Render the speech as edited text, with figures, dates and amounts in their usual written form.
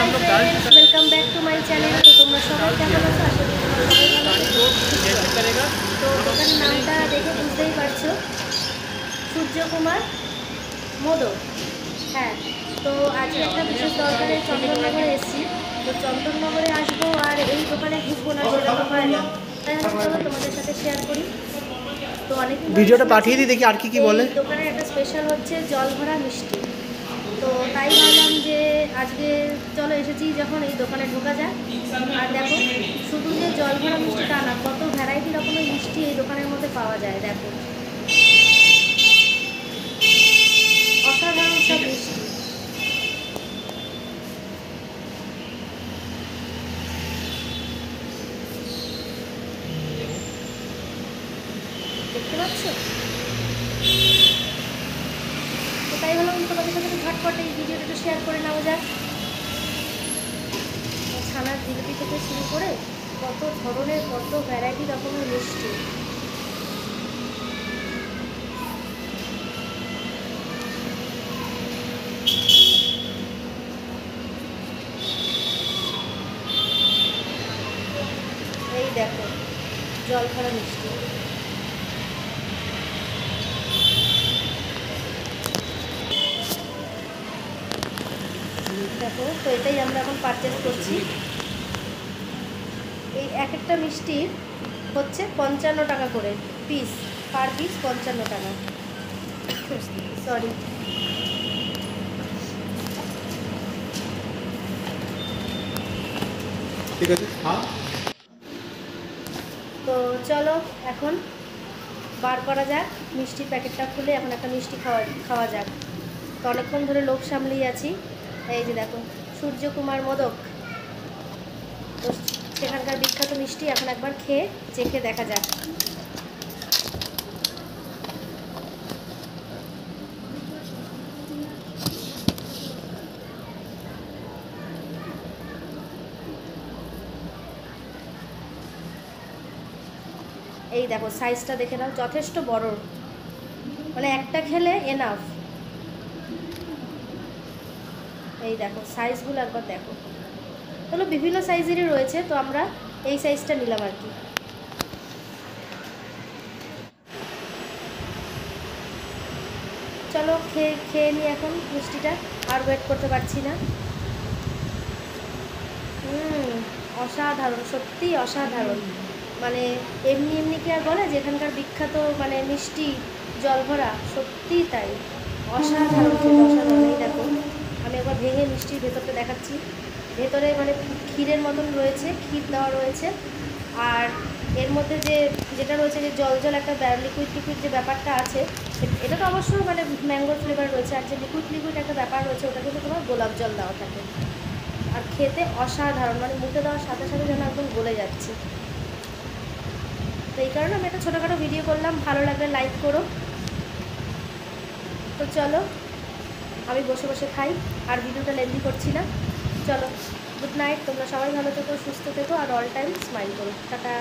Welcome back to my channel. तो তোমরা সবাই কেমন আছো? আশা করি তোমরা সবাই ভালো আছো। তো দোকানের নামটা দেখে বুঝতেই পারছো, সূর্যকুমার মোদক। হ্যাঁ, তো আজকে একটা বিশেষ দরকারে চন্দননগরে এসেছি। তো চন্দননগরে আসবো আর এই দোকানে ঢুকবো না, সেটা তো হয় না। তাই আমি চলো তোমাদের সাথে শেয়ার করি। তো অনেক ভিডিওটা পাঠিয়ে দিই, দেখি আর কি বলে। দোকানের একটা স্পেশাল হচ্ছে জল ভরা মিষ্টি। তো তাই ভাবলাম যে আজকে চলো এসেছি যখন এই দোকানে ঢোকা যায়। আর দেখো, শুধু যে জল ভরা মিষ্টি তা না, কত ভ্যারাইটি রকমের মিষ্টি এই দোকানের মধ্যে পাওয়া যায়। দেখো, অসাধারণ সব মিষ্টি। দেখতে পাচ্ছ? তো তাই ভাবলাম তোমাদের সাথে ঝটপট এই ভিডিওটা একটু শেয়ার করে নেওয়া যায়। ছানার জিলিপি থেকে শুরু করে কত ধরনের, কত ভ্যারাইটি রকমের মিষ্টি। এই দেখো, জল ভরা মিষ্টি। দেখো, তো এটাই আমরা এখন পারচেস করছি। এই এক একটা মিষ্টি হচ্ছে 55 টাকা করে পিস, পার পিস 55 টাকা। সরি। ঠিক আছে, হ্যাঁ। তো চলো এখন বার করা যাক মিষ্টির প্যাকেটটা খুলে, এখন একটা মিষ্টি খাওয়া যাক। তো অনেকক্ষণ ধরে লোভ সামলেই আছি। এই যে দেখো, সূর্যকুমার মোদক, তো সেখানকার বিখ্যাত মিষ্টি। এখন একবার খেয়ে চেখে দেখা যাক। এই দেখো, সাইজটা দেখে নাও, যথেষ্ট বড়, মানে একটা খেলে এনাফ। এই দেখো সাইজগুলো একবার দেখো। তাহলে বিভিন্ন সাইজেরই রয়েছে, তো আমরা এই সাইজটা নিলাম আর কি। চলো খেয়ে নিই এখন মিষ্টিটা, আর ওয়েট করতে পারছি না। অসাধারণ, সত্যি অসাধারণ। মানে এমনি এমনি কি আর বলে যে এখানকার বিখ্যাত মানে মিষ্টি জল ভরা, সত্যিই তাই। অসাধারণ খেতে, অসাধারণ। এই দেখো, আমি একবার ভেঙে মিষ্টির ভেতরটা দেখাচ্ছি। ভেতরে মানে ক্ষীরের মতন রয়েছে, ক্ষীর দেওয়া রয়েছে। আর এর মধ্যে যেটা রয়েছে, যে জল জল একটা লিকুইড লিকুইড যে ব্যাপারটা আছে, এটা তো অবশ্যই মানে ম্যাঙ্গোর ফ্লেভার রয়েছে। আর যে লিকুইড লিকুইড একটা ব্যাপার রয়েছে, ওটা কিন্তু তোমার গোলাপ জল দেওয়া থাকে। আর খেতে অসাধারণ, মানে মুখে দেওয়ার সাথে সাথে যেন একদম গলে যাচ্ছে। তো এই কারণে আমি একটা ছোটোখাটো ভিডিও করলাম, ভালো লাগলে লাইক করো। তো চলো আমি বসে বসে খাই, আর ভিডিওটা লেন্দি করছি না। চলো, গুড নাইট। তোমরা সবাই ভালো থেকো, সুস্থ থেকো, আর অল টাইম স্মাইল করো। টাটা।